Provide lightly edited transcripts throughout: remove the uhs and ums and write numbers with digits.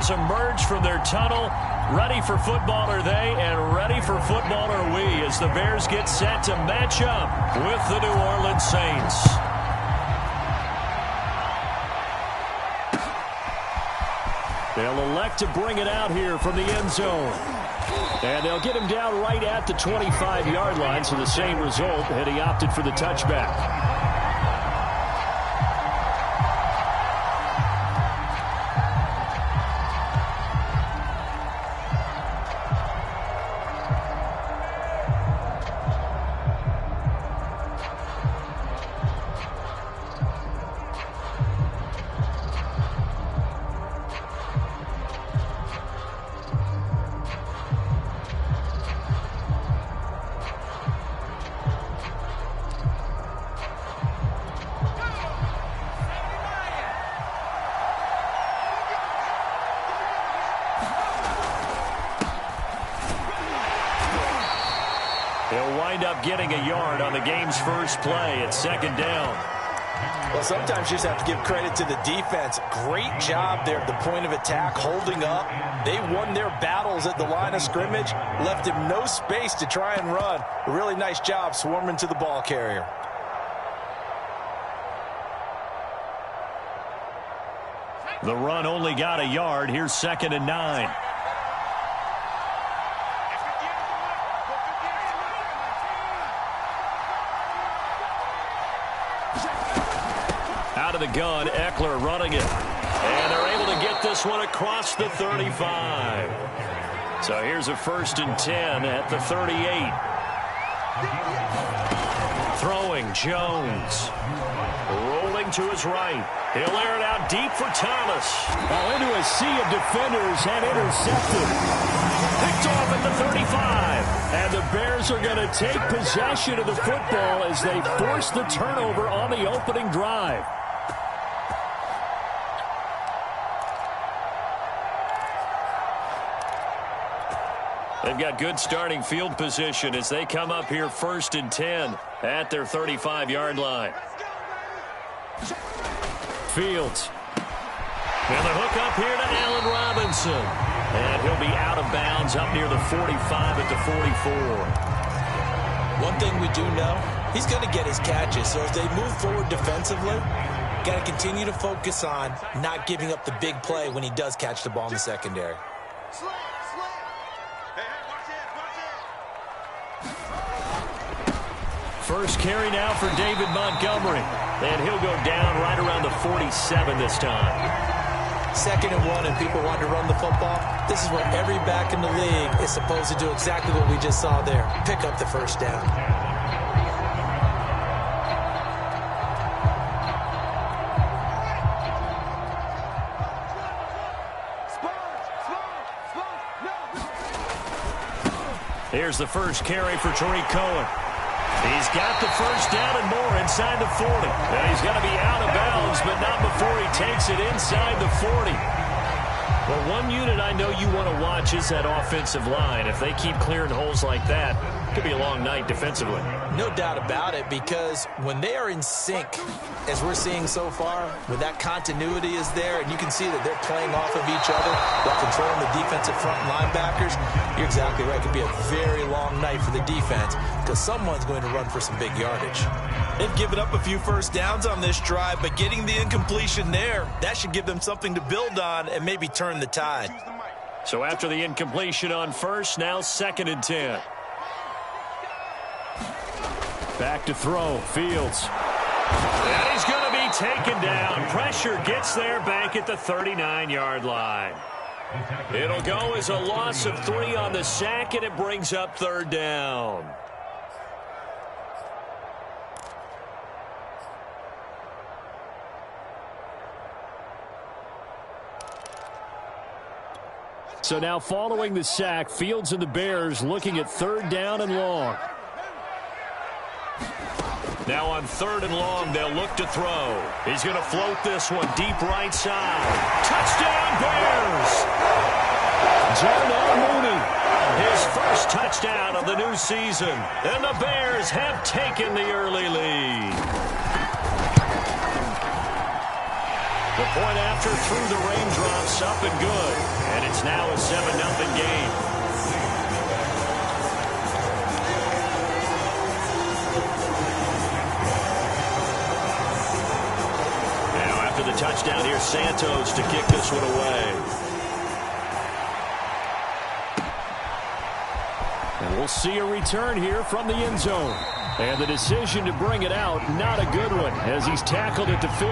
Bears emerge from their tunnel. Ready for football are they, and ready for football are we as the Bears get set to match up with the New Orleans Saints. They'll elect to bring it out here from the end zone. And they'll get him down right at the 25-yard line, so the same result had he opted for the touchback. He'll wind up getting a yard on the game's first play at second down. Well, sometimes you just have to give credit to the defense. Great job there at the point of attack, holding up. They won their battles at the line of scrimmage, left him no space to try and run. A really nice job swarming to the ball carrier. The run only got a yard. Here's 2nd and 9. Out of the gun, Eckler running it. And they're able to get this one across the 35. So here's a 1st and 10 at the 38. Throwing, Jones. Rolling to his right. He'll air it out deep for Thomas. Oh, into a sea of defenders and intercepted. Picked off at the 35. And the Bears are going to take possession of the football as they force the turnover on the opening drive. They've got good starting field position as they come up here 1st and 10 at their 35-yard line. Fields. And the hook up here to Allen Robinson. And he'll be out of bounds up near the 45 at the 44. One thing we do know, he's going to get his catches. So as they move forward defensively, got to continue to focus on not giving up the big play when he does catch the ball in the secondary. First carry now for David Montgomery. And he'll go down right around the 47 this time. 2nd and 1 and people want to run the football. This is where every back in the league is supposed to do exactly what we just saw there. Pick up the first down. Here's the first carry for Tariq Cohen. He's got the first down and more inside the 40. And he's going to be out of bounds, but not before he takes it inside the 40. Well, one unit I know you want to watch is that offensive line. If they keep clearing holes like that, it could be a long night defensively. No doubt about it, because when they are in sync, as we're seeing so far, when that continuity is there, and you can see that they're playing off of each other while controlling the defensive front linebackers, you're exactly right. It could be a very long night for the defense because someone's going to run for some big yardage. They've given up a few first downs on this drive, but getting the incompletion there, that should give them something to build on and maybe turn the tide. So after the incompletion on first, now 2nd and 10. Back to throw, Fields. And he's going to be taken down. Pressure gets there back at the 39-yard line. It'll go as a loss of 3 on the sack, and it brings up 3rd down. So now following the sack, Fields and the Bears looking at 3rd down and long. Now on 3rd and long, they'll look to throw. He's going to float this one deep right side. Touchdown, Bears! Darnell Mooney, his first touchdown of the new season. And the Bears have taken the early lead. The point after through the raindrops, up and good. And it's now a 7-0 game. Now after the touchdown, here's Santos to kick this one away. And we'll see a return here from the end zone. And the decision to bring it out, not a good one, as he's tackled at the 15.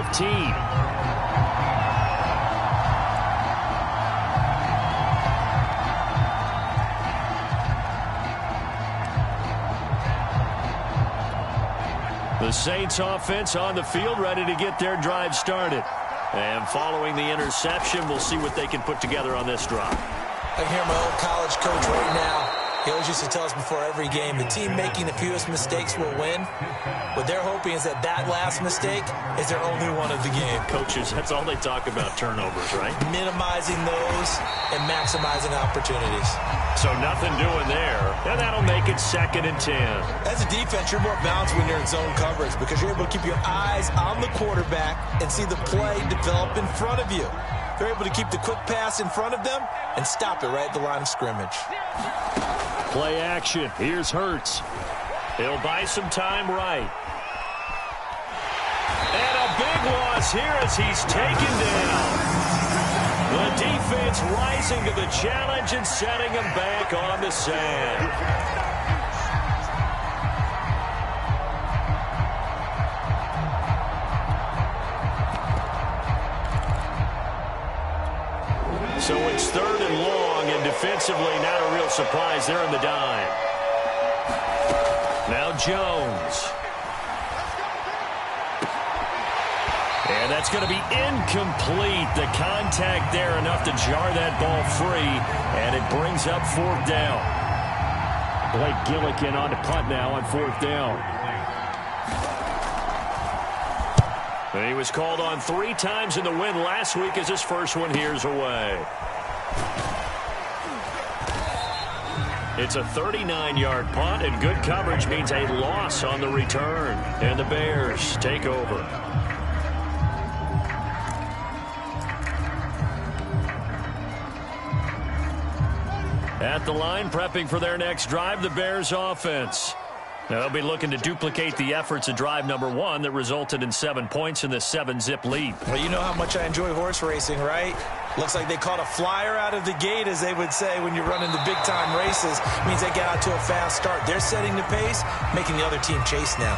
The Saints offense on the field, ready to get their drive started. And following the interception, we'll see what they can put together on this drive. I hear my old college coach right now. He always used to tell us before every game, the team making the fewest mistakes will win. What they're hoping is that that last mistake is their only one of the game. Coaches, that's all they talk about, turnovers, right? Minimizing those and maximizing opportunities. So nothing doing there, and that'll make it 2nd and 10. As a defense, you're more balanced when you're in zone coverage because you're able to keep your eyes on the quarterback and see the play develop in front of you. They're able to keep the quick pass in front of them and stop it right at the line of scrimmage. Play action. Here's Hurts. He'll buy some time right. And a big loss here as he's taken down. The defense rising to the challenge and setting him back on the sand. So it's 3rd and long, and defensively not a real surprise there in the dime. Now Jones. And that's going to be incomplete. The contact there enough to jar that ball free, and it brings up 4th down. Blake Gillikin on to punt now on 4th down. And he was called on 3 times in the win last week as his first one here's away. It's a 39-yard punt, and good coverage means a loss on the return. And the Bears take over. At the line, prepping for their next drive, the Bears offense. Now they'll be looking to duplicate the efforts of drive number 1 that resulted in 7 points in the 7-zip lead. Well, you know how much I enjoy horse racing, right? Looks like they caught a flyer out of the gate, as they would say when you're running the big-time races. It means they got out to a fast start. They're setting the pace, making the other team chase now.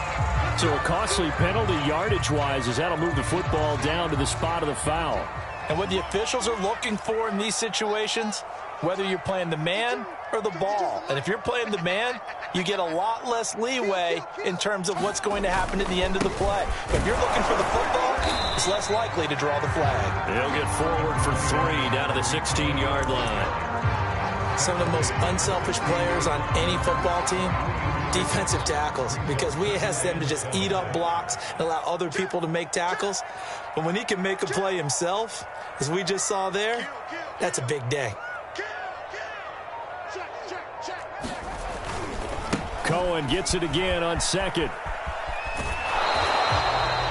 So a costly penalty yardage-wise as that'll move the football down to the spot of the foul. And what the officials are looking for in these situations, whether you're playing the man or the ball. And if you're playing the man, you get a lot less leeway in terms of what's going to happen at the end of the play. But if you're looking for the football, it's less likely to draw the flag. He'll get forward for 3 down to the 16-yard line. Some of the most unselfish players on any football team, defensive tackles, because we ask them to just eat up blocks and allow other people to make tackles. But when he can make a play himself, as we just saw there, that's a big day. Cohen gets it again on 2nd.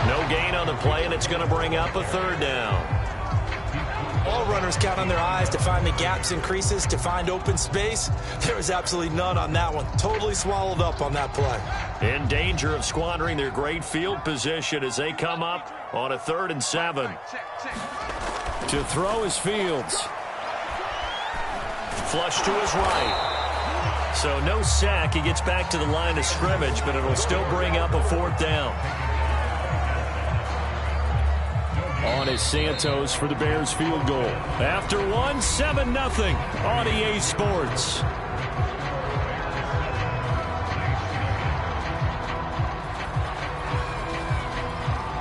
No gain on the play, and it's going to bring up a 3rd down. All runners count on their eyes to find the gaps and creases, to find open space. There was absolutely none on that one. Totally swallowed up on that play. In danger of squandering their great field position as they come up on a 3rd and 7. To throw is Fields. Flush to his right. So no sack. He gets back to the line of scrimmage, but it'll still bring up a 4th down. On is Santos for the Bears field goal. After 1, 7-0 on EA Sports.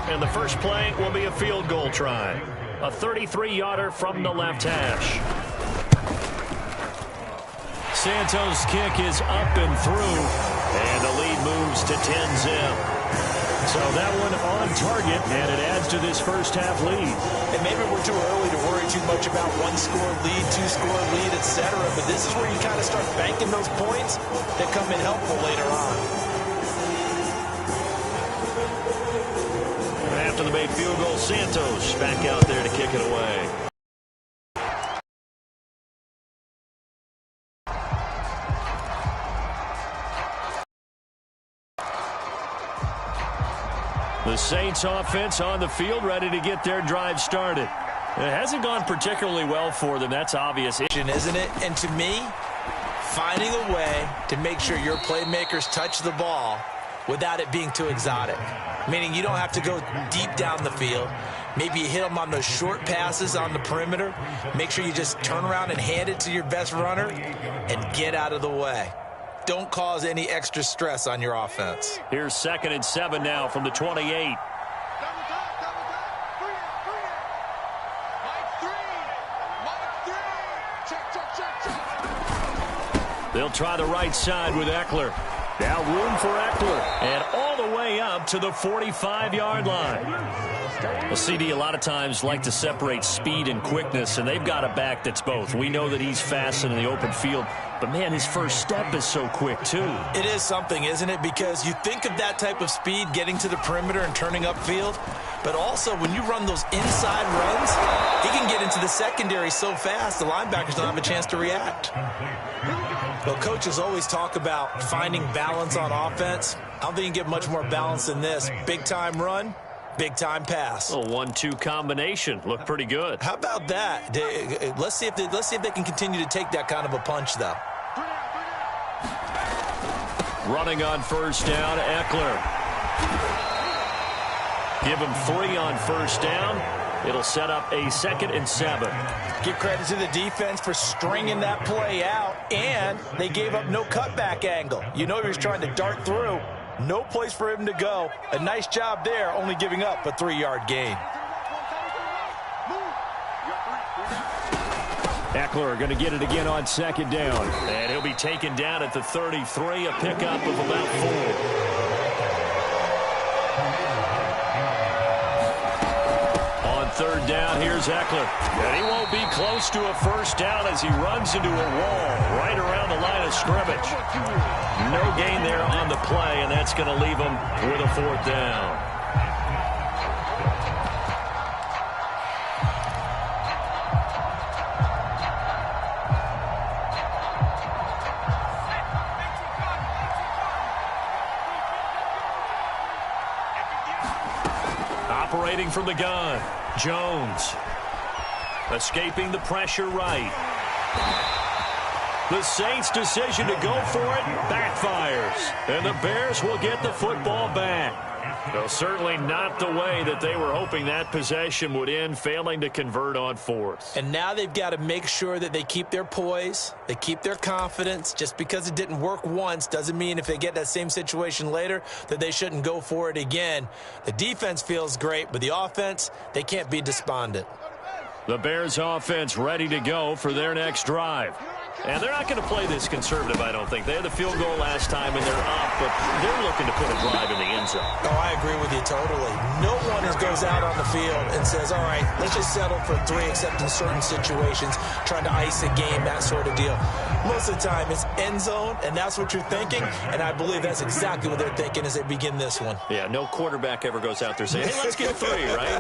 And the first play will be a field goal try. A 33-yarder from the left hash. Santos' kick is up and through, and the lead moves to 10-zip. So that one on target, and it adds to this first half lead. And maybe we're too early to worry too much about 1-score lead, 2-score lead, etc. But this is where you kind of start banking those points that come in helpful later on. after the made field goal. Santos back out there to kick it away. The Saints offense on the field, ready to get their drive started. It hasn't gone particularly well for them. That's obvious. Isn't it? And to me, finding a way to make sure your playmakers touch the ball without it being too exotic. Meaning you don't have to go deep down the field. Maybe you hit them on those short passes on the perimeter. Make sure you just turn around and hand it to your best runner and get out of the way. Don't cause any extra stress on your offense. Here's 2nd and 7 now from the 28. They'll try the right side with Eckler. Now room for Eckler. And all the way up to the 45-yard line. Well, CD, a lot of times like to separate speed and quickness, and they've got a back that's both. We know that he's fast in the open field, but, man, his first step is so quick, too. It is something, isn't it? Because you think of that type of speed getting to the perimeter and turning upfield, but also when you run those inside runs, he can get into the secondary so fast the linebackers don't have a chance to react. Well, coaches always talk about finding balance on offense. I don't think you can get much more balance than this. Big-time run, big-time pass. A 1-2 combination. Looked pretty good. How about that? Let's see if they can continue to take that kind of a punch, though. Running on first down, Eckler. Give him 3 on first down. It'll set up a 2nd and 7. Give credit to the defense for stringing that play out, and they gave up no cutback angle. You know he was trying to dart through. No place for him to go. A nice job there, only giving up a 3-yard gain. Eckler going to get it again on 2nd down. And he'll be taken down at the 33, a pickup of about 4. On 3rd down, here's Eckler. And he won't be close to a first down as he runs into a wall right around the line of scrimmage. No gain there on the play, and that's going to leave him with a 4th down. Operating from the gun, Jones. Escaping the pressure right. The Saints' decision to go for it backfires. And the Bears will get the football back. Well, certainly not the way that they were hoping that possession would end, failing to convert on 4th. And now they've got to make sure that they keep their poise, they keep their confidence. Just because it didn't work once doesn't mean if they get that same situation later that they shouldn't go for it again. The defense feels great, but the offense, they can't be despondent. The Bears offense ready to go for their next drive. And they're not going to play this conservative, I don't think. They had the field goal last time, and they're up, but they're looking to put a drive in the end zone. Oh, I agree with you totally. No one goes out on the field and says, all right, let's just settle for 3, except in certain situations, trying to ice a game, that sort of deal. Most of the time, it's end zone, and that's what you're thinking, and I believe that's exactly what they're thinking as they begin this one. Yeah, no quarterback ever goes out there saying, hey, let's get 3, right?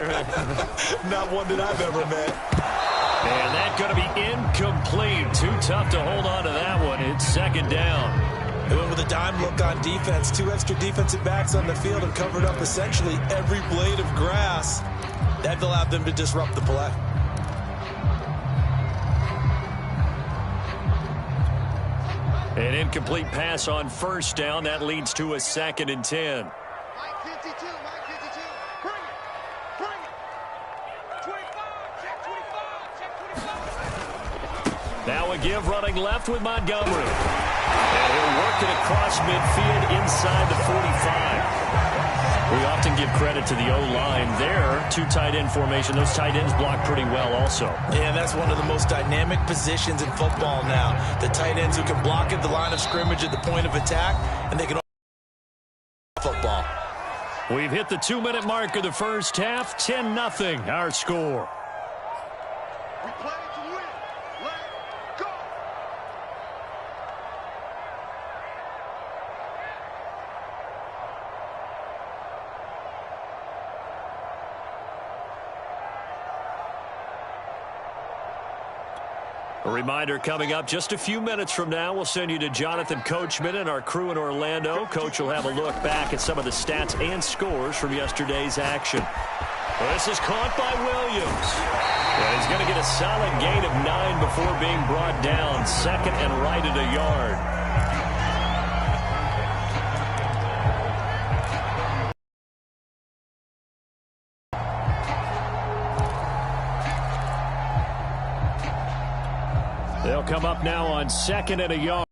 Not one that I've ever met. And that's going to be incomplete. Too tough to hold on to that one. It's 2nd down. They went with a dime look on defense. 2 extra defensive backs on the field and covered up essentially every blade of grass. That allowed them to disrupt the play. An incomplete pass on first down. That leads to a 2nd and 10. Now a give running left with Montgomery. And he'll work it across midfield inside the 45. We often give credit to the O-line there. 2 tight end formation. Those tight ends block pretty well also. Yeah, that's one of the most dynamic positions in football now. The tight ends who can block at the line of scrimmage at the point of attack, and they can football. We've hit the 2-minute mark of the first half. 10-0 our score. A reminder coming up just a few minutes from now, we'll send you to Jonathan Coachman and our crew in Orlando. Coach will have a look back at some of the stats and scores from yesterday's action. Well, this is caught by Williams. Yeah, he's going to get a solid gain of 9 before being brought down. Second and right at a yard. They'll come up now on second and a yard.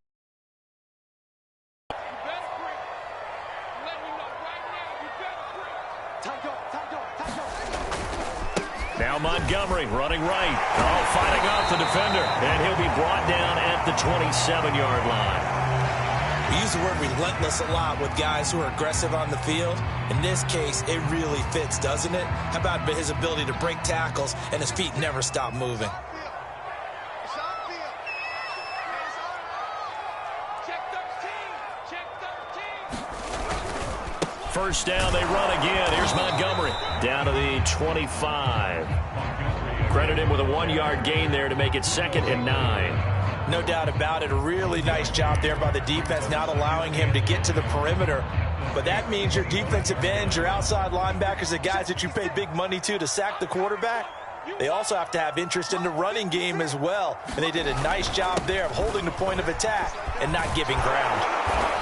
Now Montgomery running right. Oh, fighting off the defender. And he'll be brought down at the 27-yard line. We use the word relentless a lot with guys who are aggressive on the field. In this case, it really fits, doesn't it? How about his ability to break tackles and his feet never stop moving? First down, they run again. Here's Montgomery down to the 25. Credit him with a 1-yard gain there to make it second and 9. No doubt about it. A really nice job there by the defense, not allowing him to get to the perimeter. But that means your defensive ends, your outside linebackers, the guys that you pay big money to sack the quarterback, they also have to have interest in the running game as well. And they did a nice job there of holding the point of attack and not giving ground.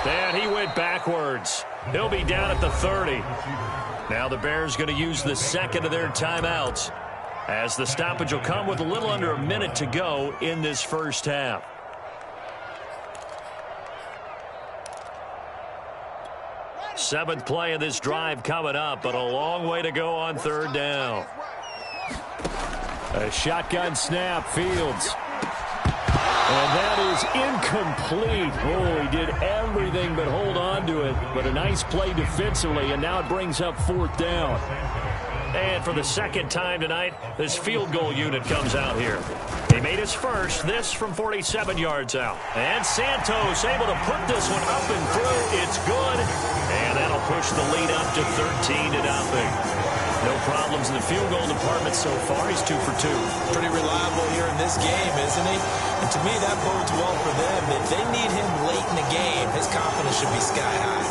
And he went backwards. He'll be down at the 30. Now the Bears going to use the second of their timeouts, as the stoppage will come with a little under a minute to go in this first half. Seventh play of this drive coming up, but a long way to go on third down. A shotgun snap, Fields. And that is incomplete. Oh, he did everything but hold on to it. But a nice play defensively, and now it brings up fourth down. And for the second time tonight, this field goal unit comes out here. He made his first, this from 47 yards out. And Santos able to put this one up and through. It's good. And that'll push the lead up to 13-0. No problems in the field goal department so far. He's 2 for 2. Pretty reliable here in this game, isn't he? And to me, that bodes well for them. If they need him late in the game, his confidence should be sky high.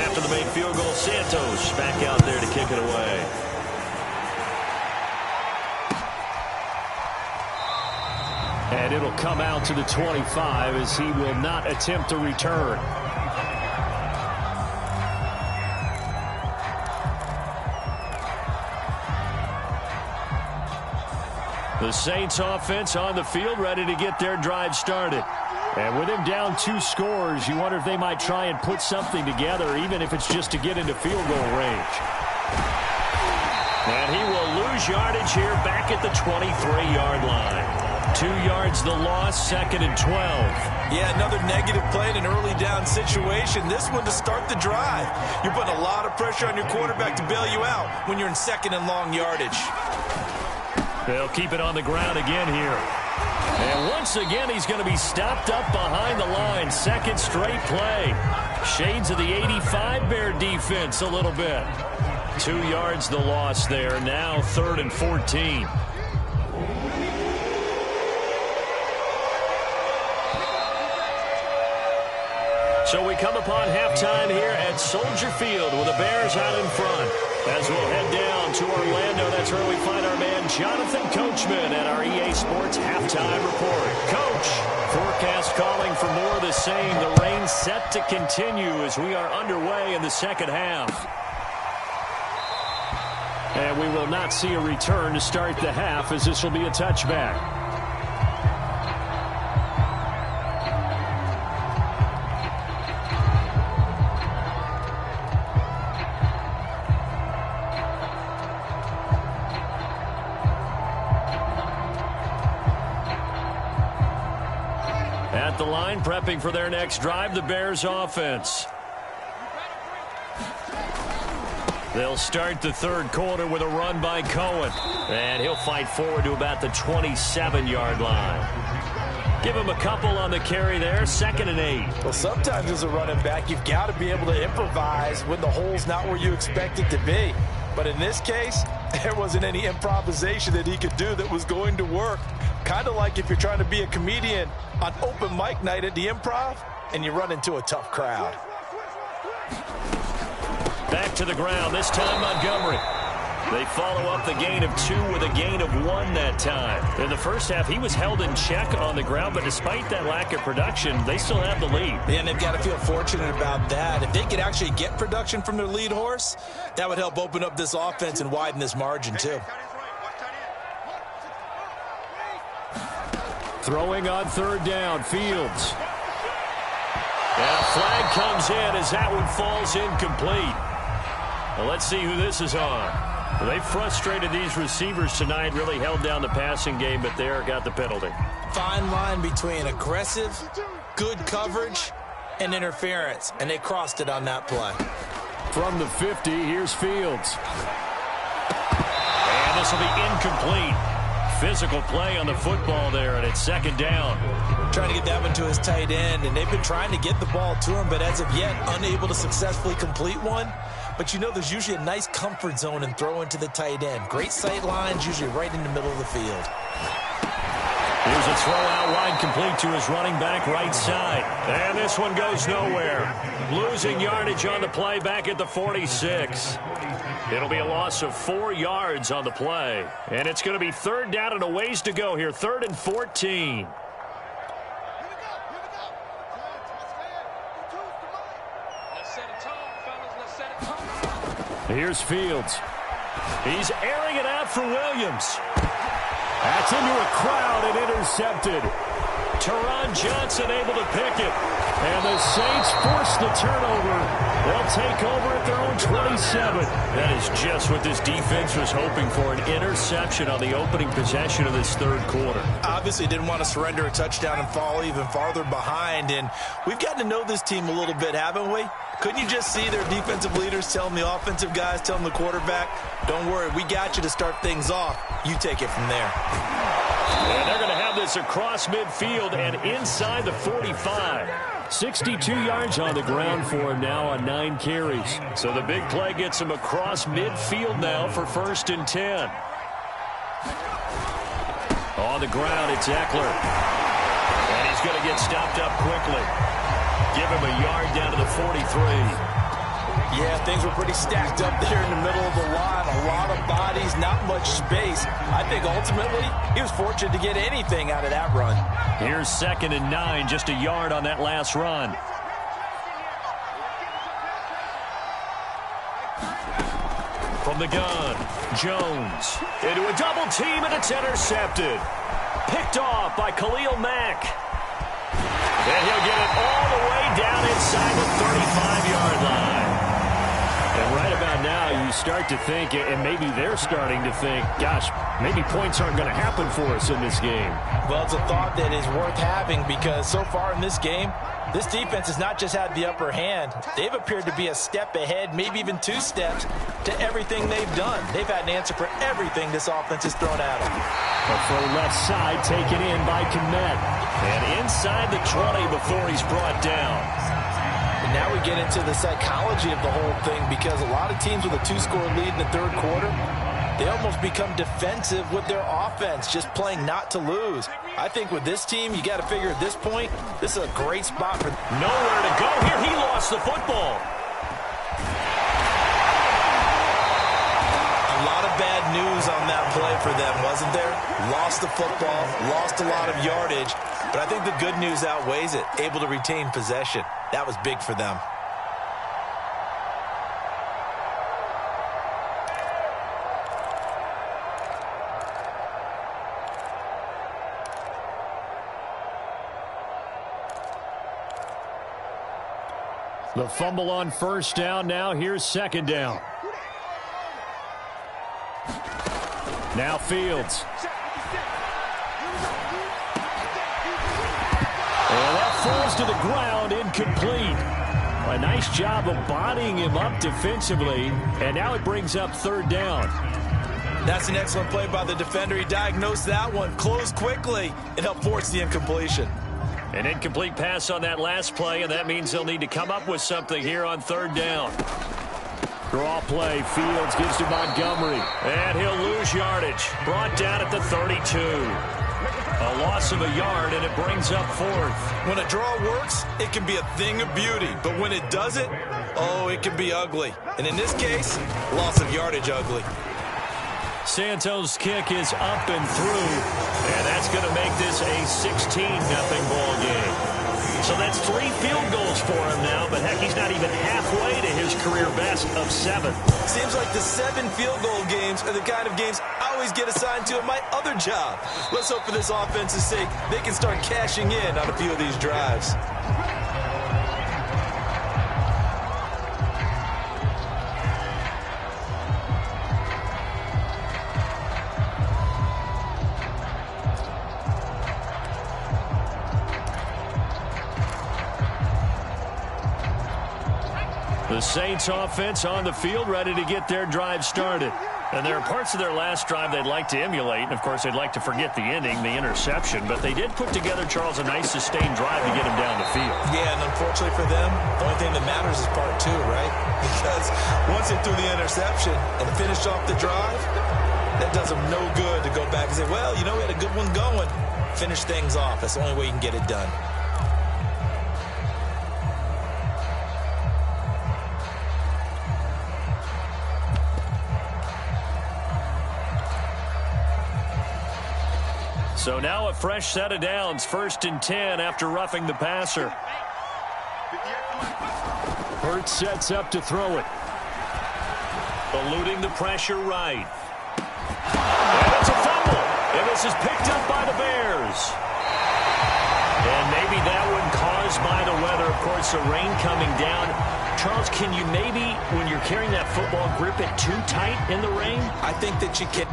After the made field goal, Santos back out there to kick it away. And it'll come out to the 25 as he will not attempt to return. The Saints offense on the field, ready to get their drive started. And with him down 2 scores, you wonder if they might try and put something together, even if it's just to get into field goal range. And he will lose yardage here back at the 23-yard line. 2 yards the loss, second and 12. Yeah, another negative play in an early down situation. This one to start the drive. You're putting a lot of pressure on your quarterback to bail you out when you're in second and long yardage. They'll keep it on the ground again here. And once again, he's going to be stopped up behind the line. Second straight play. Shades of the 85 Bear defense a little bit. 2 yards the loss there. Now third and 14. So we come upon halftime here at Soldier Field with the Bears out in front. As we'll head down to Orlando, that's where we find our man Jonathan Coachman at our EA Sports Halftime Report. Coach, forecast calling for more of the same. The rain set to continue as we are underway in the second half. And we will not see a return to start the half, as this will be a touchback. At the line, prepping for their next drive, the Bears offense. They'll start the third quarter with a run by Cohen. And he'll fight forward to about the 27-yard line. Give him a couple on the carry there, 2nd and 8. Well, sometimes as a running back, you've got to be able to improvise when the hole's not where you expect it to be. But in this case, there wasn't any improvisation that he could do that was going to work. Kind of like if you're trying to be a comedian on open mic night at the Improv and you run into a tough crowd. Back to the ground, this time Montgomery. They follow up the gain of 2 with a gain of 1 that time. In the first half, he was held in check on the ground, but despite that lack of production, they still have the lead. And they've got to feel fortunate about that. If they could actually get production from their lead horse, that would help open up this offense and widen this margin too. Throwing on 3rd down, Fields. And a flag comes in as that one falls incomplete. Well, let's see who this is on. Well, they frustrated these receivers tonight, really held down the passing game, but there got the penalty. Fine line between aggressive, good coverage, and interference, and they crossed it on that play. From the 50, here's Fields. And this will be incomplete. Physical play on the football there, and it's 2nd down. Trying to get that one to his tight end, and they've been trying to get the ball to him, but as of yet, unable to successfully complete one. But you know there's usually a nice comfort zone in throwing to the tight end. Great sight lines, usually right in the middle of the field. Here's a throw out wide, complete to his running back right side. And this one goes nowhere. Losing yardage on the play back at the 46. It'll be a loss of 4 yards on the play. And it's going to be 3rd down and a ways to go here. 3rd and 14. Here's Fields. He's airing it out for Williams. That's into a crowd and intercepted. Teron Johnson able to pick it. And the Saints force the turnover. They'll take over at their own 27. That is just what this defense was hoping for, an interception on the opening possession of this 3rd quarter. Obviously didn't want to surrender a touchdown and fall even farther behind. And we've gotten to know this team a little bit, haven't we? Couldn't you just see their defensive leaders telling the offensive guys, telling the quarterback, don't worry, we got you to start things off. You take it from there. And they're going to have this across midfield and inside the 45. 62 yards on the ground for him now on 9 carries. So the big play gets him across midfield now for 1st and 10. On the ground, it's Eckler. And he's going to get stopped up quickly. Give him a yard down to the 43. Yeah, things were pretty stacked up there in the middle of the line. A lot of bodies, not much space. I think ultimately he was fortunate to get anything out of that run. Here's 2nd and 9, just a yard on that last run. From the gun, Jones into a double team, and it's intercepted. Picked off by Khalil Mack. And he'll get it all the way down inside the 35-yard line. And right about now, you start to think, and maybe they're starting to think, gosh, maybe points aren't going to happen for us in this game. Well, it's a thought that is worth having because so far in this game, this defense has not just had the upper hand. They've appeared to be a step ahead, maybe even 2 steps, to everything they've done. They've had an answer for everything this offense has thrown at them. A throw left side taken in by Kmet. And inside the 20 before he's brought down. And now we get into the psychology of the whole thing because a lot of teams with a 2-score lead in the 3rd quarter, they almost become defensive with their offense, just playing not to lose. I think with this team, you got to figure at this point, this is a great spot for nowhere to go here. He lost the football. A lot of bad news on that play for them, wasn't there? Lost the football, lost a lot of yardage, but I think the good news outweighs it. Able to retain possession. That was big for them. The fumble on 1st down. Now here's 2nd down. Now Fields. And that falls to the ground, incomplete. A nice job of bodying him up defensively. And now it brings up 3rd down. That's an excellent play by the defender. He diagnosed that one, closed quickly, and helped force the incompletion. An incomplete pass on that last play, and that means they'll need to come up with something here on third down. Draw play. Fields gives to Montgomery. And he'll lose yardage. Brought down at the 32. A loss of a yard, and it brings up fourth. When a draw works, it can be a thing of beauty. But when it doesn't, oh, it can be ugly. And in this case, loss of yardage ugly. Santos' kick is up and through, and that's going to make this a 16-0 ball game. So that's 3 field goals for him now, but heck, he's not even halfway to his career best of 7. Seems like the 7 field goal games are the kind of games I always get assigned to at my other job. Let's hope for this offense's sake they can start cashing in on a few of these drives. The Saints offense on the field, ready to get their drive started. And there are parts of their last drive they'd like to emulate. And, of course, they'd like to forget the ending, the interception. But they did put together, Charles, a nice sustained drive to get him down the field. Yeah, and unfortunately for them, the only thing that matters is part 2, right? Because once they threw the interception and finished off the drive, that does them no good to go back and say, well, you know, we had a good one going. Finish things off. That's the only way you can get it done. So now a fresh set of downs, 1st and 10 after roughing the passer. Hurts sets up to throw it. Eluding the pressure right. And it's a fumble. And this is picked up by the Bears. And maybe that one caused by the weather. Of course, the rain coming down. Charles, can you maybe, when you're carrying that football, grip it too tight in the rain? I think that you can.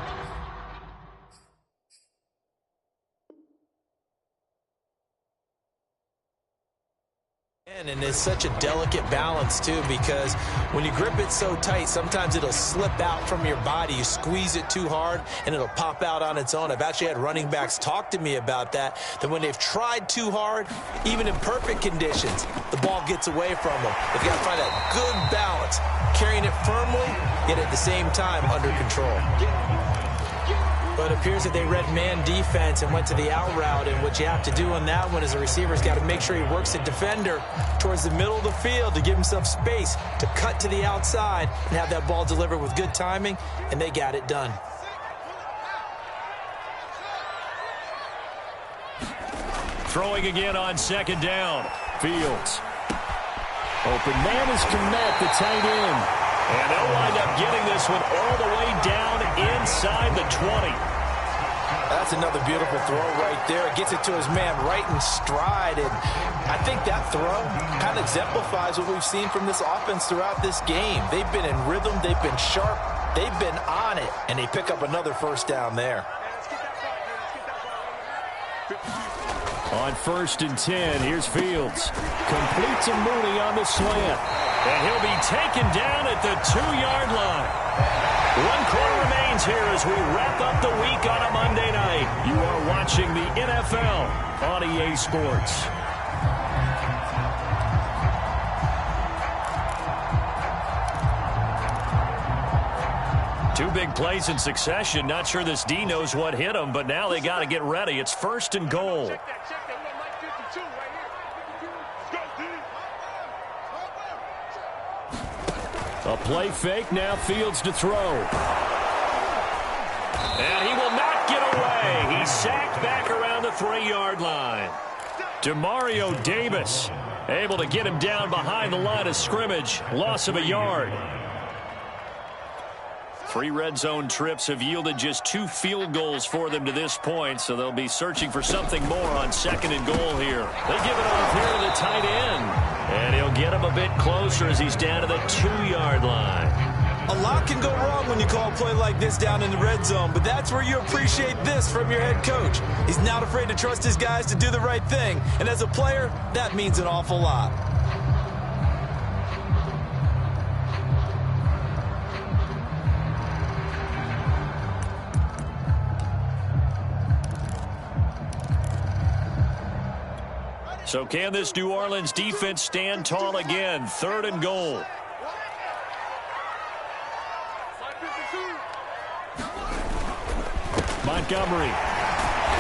And it's such a delicate balance, too, because when you grip it so tight, sometimes it'll slip out from your body. You squeeze it too hard, and it'll pop out on its own. I've actually had running backs talk to me about that when they've tried too hard, even in perfect conditions, the ball gets away from them. They've got to find that good balance, carrying it firmly, yet at the same time under control. But it appears that they read man defense and went to the out route. And what you have to do on that one is the receiver's got to make sure he works the defender towards the middle of the field to give himself space to cut to the outside and have that ball delivered with good timing, and they got it done. Throwing again on 2nd down. Fields. Open man is Komet, the tight end. And they'll wind up getting this one all the way down inside the 20. That's another beautiful throw right there. It gets it to his man right in stride. And I think that throw kind of exemplifies what we've seen from this offense throughout this game. They've been in rhythm. They've been sharp. They've been on it. And they pick up another 1st down there. On 1st and 10, here's Fields. Completes a Mooney on the slant. And he'll be taken down at the 2-yard line. 1 quarter remains here as we wrap up the week on a Monday night. You are watching the NFL on EA Sports. Two big plays in succession. Not sure this D knows what hit him, but now they got to get ready. It's 1st and goal. A play fake, now Fields to throw. And he will not get away. He's sacked back around the 3-yard line. Demario Davis able to get him down behind the line of scrimmage. Loss of a yard. 3 red zone trips have yielded just 2 field goals for them to this point, so they'll be searching for something more on 2nd and goal here. They give it off here to the tight end. And he'll get him a bit closer as he's down to the 2-yard line. A lot can go wrong when you call a play like this down in the red zone, but that's where you appreciate this from your head coach. He's not afraid to trust his guys to do the right thing, and as a player, that means an awful lot. So can this New Orleans defense stand tall again? 3rd and goal. Montgomery.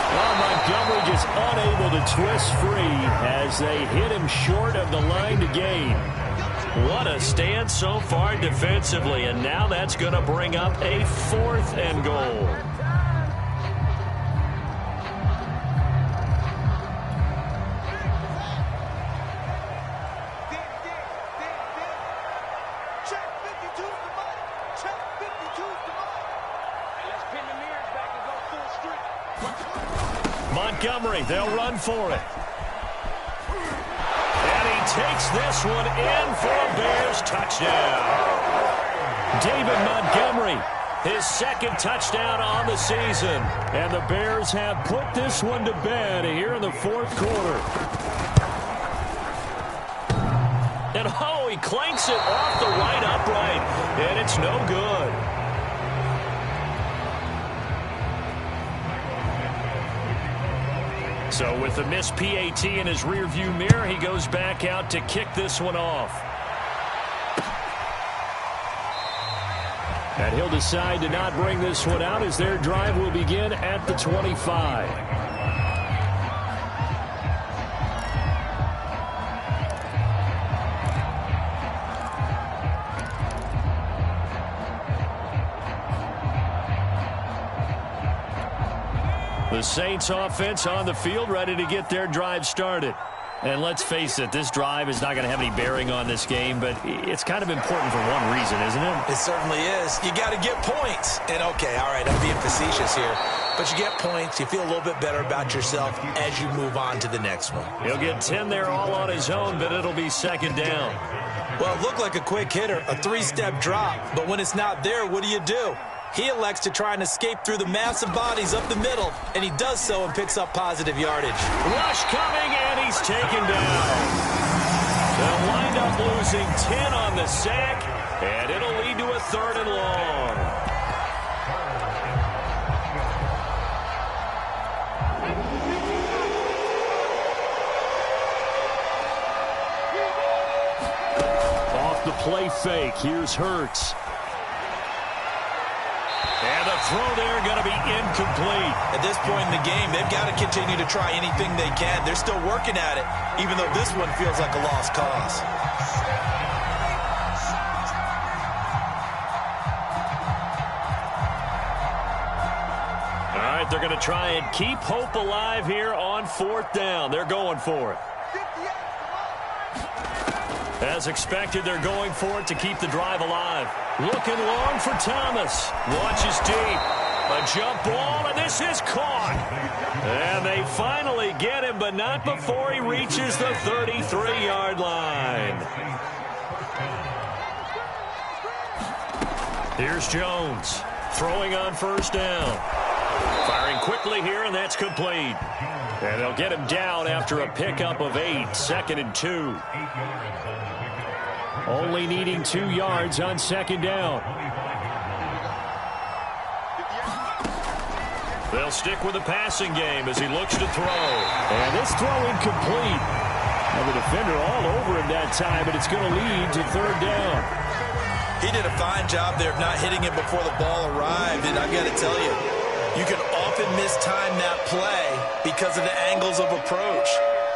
Well, Montgomery just unable to twist free as they hit him short of the line to gain. What a stand so far defensively, and now that's going to bring up a 4th and goal. Montgomery, they'll run for it. And he takes this one in for a Bears touchdown. David Montgomery, his 2nd touchdown on the season. And the Bears have put this one to bed here in the 4th quarter. And oh, he clanks it off the right upright. And it's no good. So with the missed PAT in his rearview mirror, he goes back out to kick this one off. And he'll decide to not bring this one out as their drive will begin at the 25. The Saints offense on the field, ready to get their drive started. And let's face it, this drive is not going to have any bearing on this game, but it's kind of important for one reason, isn't it? It certainly is. You got to get points. And, okay, all right, I'm being facetious here. But you get points, you feel a little bit better about yourself as you move on to the next one. He'll get 10 there all on his own, but it'll be 2nd down. Well, it looked like a quick hitter, a 3-step drop. But when it's not there, what do? He elects to try and escape through the massive bodies up the middle, and he does so and picks up positive yardage. Rush coming, and he's taken down. They'll wind up losing 10 on the sack, and it'll lead to a 3rd and long. Off the play fake, here's Hurts. And the throw there going to be incomplete. At this point in the game, they've got to continue to try anything they can. They're still working at it, even though this one feels like a lost cause. All right, they're going to try and keep hope alive here on 4th down. They're going for it. As expected, they're going for it to keep the drive alive. Looking long for Thomas. Launches deep. A jump ball, and this is caught. And they finally get him, but not before he reaches the 33-yard line. Here's Jones. Throwing on 1st down. Firing quickly here, and that's complete. And they'll get him down after a pickup of 8. 2nd and 2. Only needing 2 yards on 2nd down. They'll stick with the passing game as he looks to throw. And this throw incomplete. Now the defender all over him that time, but it's going to lead to 3rd down. He did a fine job there of not hitting it before the ball arrived. And I've got to tell you, you can often mistime that play because of the angles of approach.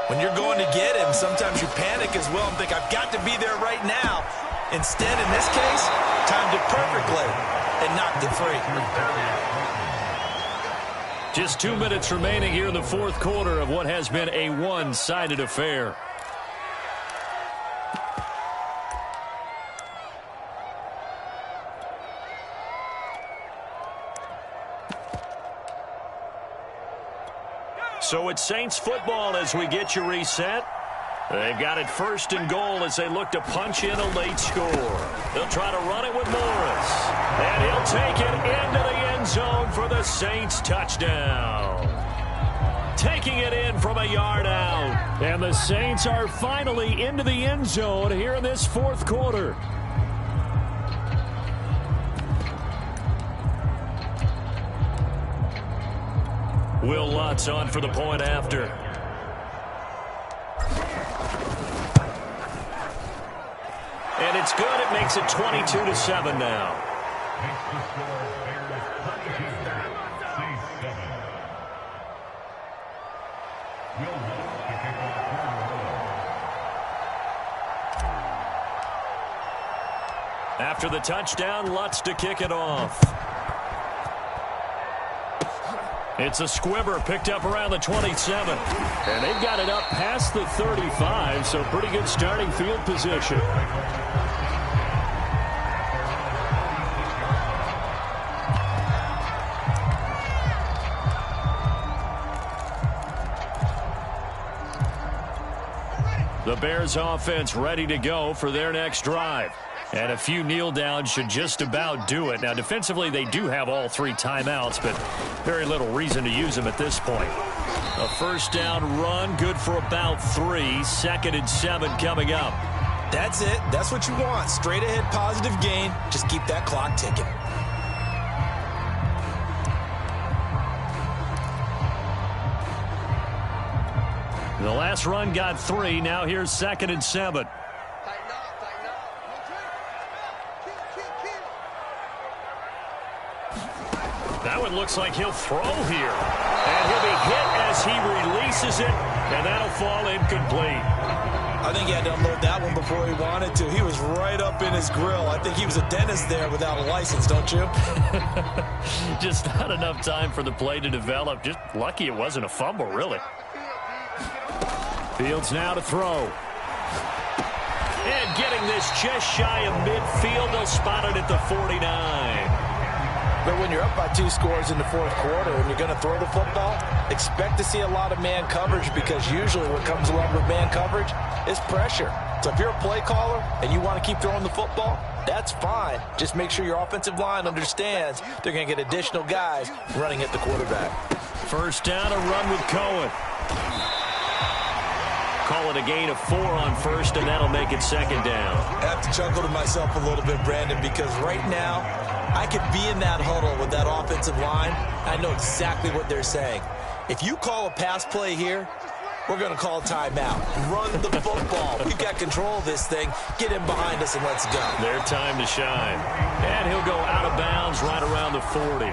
When you're going to get him, sometimes you panic as well and think, I've got to be there right now. Instead, in this case, timed it perfectly and knocked it free. Just 2 minutes remaining here in the 4th quarter of what has been a one-sided affair. So it's Saints football as we get you reset. They've got it 1st and goal as they look to punch in a late score. They'll try to run it with Morris. And he'll take it into the end zone for the Saints touchdown. Taking it in from a yard out. And the Saints are finally into the end zone here in this 4th quarter. Will Lutz on for the point after. And it's good. It makes it 22-7 now. After the touchdown, Lutz to kick it off. It's a squibber picked up around the 27. And they've got it up past the 35, so pretty good starting field position. The Bears offense ready to go for their next drive. And a few kneel downs should just about do it. Now, defensively, they do have all 3 timeouts, but very little reason to use them at this point. A first down run, good for about 3. 2nd and 7 coming up. That's it. That's what you want. Straight ahead positive gain. Just keep that clock ticking. The last run got 3. Now here's 2nd and 7. That one looks like he'll throw here. And he'll be hit as he releases it, and that'll fall incomplete. I think he had to unload that one before he wanted to. He was right up in his grill. I think he was a dentist there without a license, don't you? Just not enough time for the play to develop. Just lucky it wasn't a fumble, really. Fields now to throw. And getting this just shy of midfield, they'll spot it at the 49. But when you're up by 2 scores in the 4th quarter and you're going to throw the football, expect to see a lot of man coverage, because usually what comes along with man coverage is pressure. So if you're a play caller and you want to keep throwing the football, that's fine. Just make sure your offensive line understands they're going to get additional guys running at the quarterback. First down, a run with Cohen. Call it a gain of 4 on first, and that'll make it 2nd down. I have to chuckle to myself a little bit, Brandon, because right now I could be in that huddle with that offensive line. I know exactly what they're saying. If you call a pass play here, we're going to call timeout. Run the football. We've got control of this thing. Get in behind us and let's go. Their time to shine. And he'll go out of bounds right around the 40.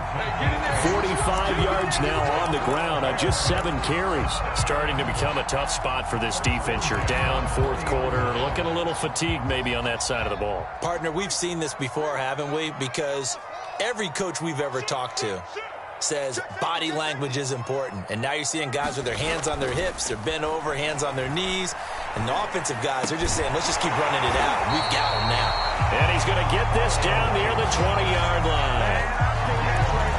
45 yards now on the ground on just 7 carries. Starting to become a tough spot for this defense. You're down 4th quarter. Looking a little fatigued maybe on that side of the ball. Partner, we've seen this before, haven't we? Because every coach we've ever talked to says body language is important. And now you're seeing guys with their hands on their hips, they're bent over, hands on their knees. And the offensive guys are just saying, let's just keep running it out. We've got them now. And he's going to get this down near the 20-yard line.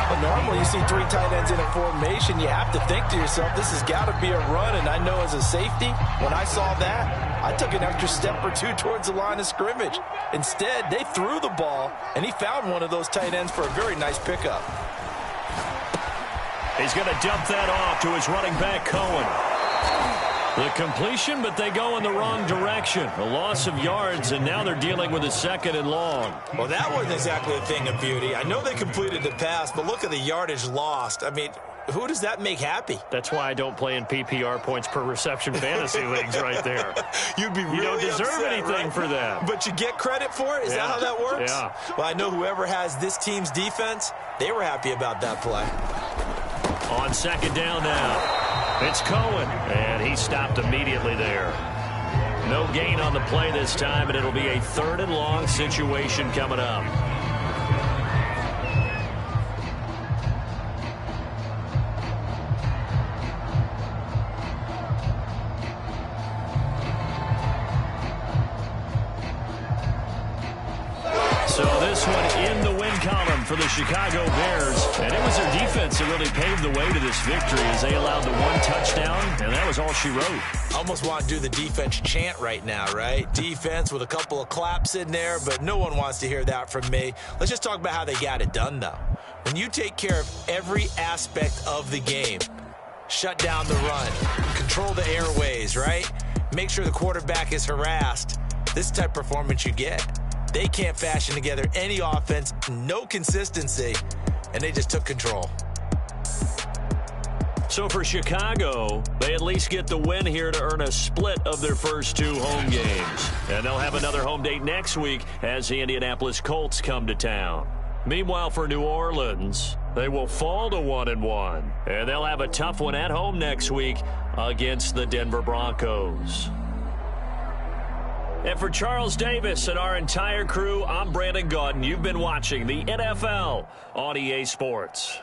Well, normally you see 3 tight ends in a formation, you have to think to yourself, this has got to be a run. And I know as a safety, when I saw that, I took an extra step or 2 towards the line of scrimmage. Instead, they threw the ball, and he found one of those tight ends for a very nice pickup. He's going to dump that off to his running back, Cohen. The completion, but they go in the wrong direction. A loss of yards, and now they're dealing with a 2nd and long. Well, that wasn't exactly a thing of beauty. I know they completed the pass, but look at the yardage lost. I mean, who does that make happy? That's why I don't play in PPR points per reception fantasy leagues right there. You'd be really You don't deserve upset, anything right? for that. But you get credit for it? Is that how that works? Yeah. Well, I know whoever has this team's defense, they were happy about that play. On 2nd down now, it's Cohen, and he stopped immediately there. No gain on the play this time, and it'll be a 3rd and long situation coming up. So this one in the win column for the Chicago Bears. And it was their defense that really paved the way to this victory as they allowed the 1 touchdown, and that was all she wrote. Almost want to do the defense chant right now, right? Defense with a couple of claps in there, but no one wants to hear that from me. Let's just talk about how they got it done, though. When you take care of every aspect of the game, shut down the run, control the airways, right? Make sure the quarterback is harassed. This type of performance you get. They can't fashion together any offense, no consistency, and they just took control. So for Chicago, they at least get the win here to earn a split of their first 2 home games. And they'll have another home date next week as the Indianapolis Colts come to town. Meanwhile, for New Orleans, they will fall to 1-1. And they'll have a tough one at home next week against the Denver Broncos. And for Charles Davis and our entire crew, I'm Brandon Gaudin. You've been watching the NFL on EA Sports.